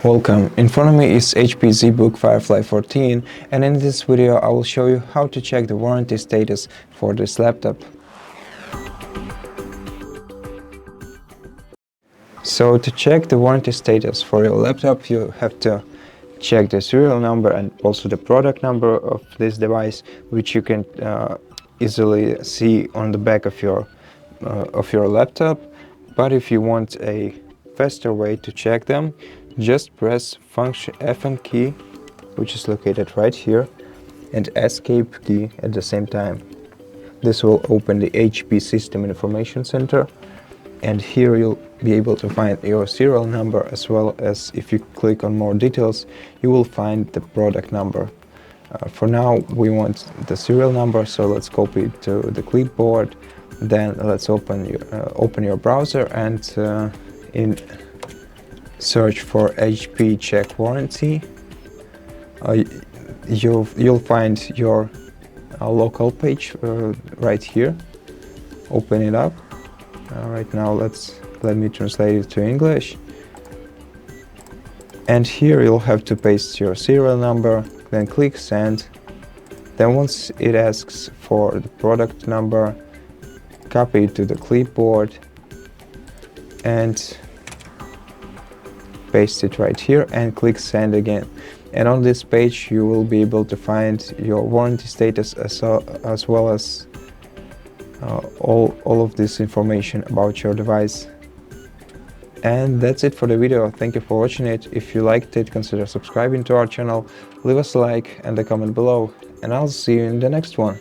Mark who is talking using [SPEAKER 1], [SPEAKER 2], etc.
[SPEAKER 1] Welcome, in front of me is HP ZBook Firefly 14, and in this video I will show you how to check the warranty status for this laptop. So to check the warranty status for your laptop, you have to check the serial number and also the product number of this device, which you can easily see on the back of your laptop. But if you want a faster way to check them, just press function F key, which is located right here, and escape key at the same time. This will open the HP System Information Center, and here you'll be able to find your serial number, as well as if you click on more details, you will find the product number. For now we want the serial number, so let's copy it to the clipboard. Then let's open your browser and in search for HP check warranty. You'll find your local page right here. Open it up. Right now let me translate it to English. And here you'll have to paste your serial number, then click send. Then once it asks for the product number, copy it to the clipboard and paste it right here and click send again. And on this page you will be able to find your warranty status as well as all of this information about your device. And that's it for the video. Thank you for watching it. If you liked it, consider subscribing to our channel, leave us a like and a comment below, and I'll see you in the next one.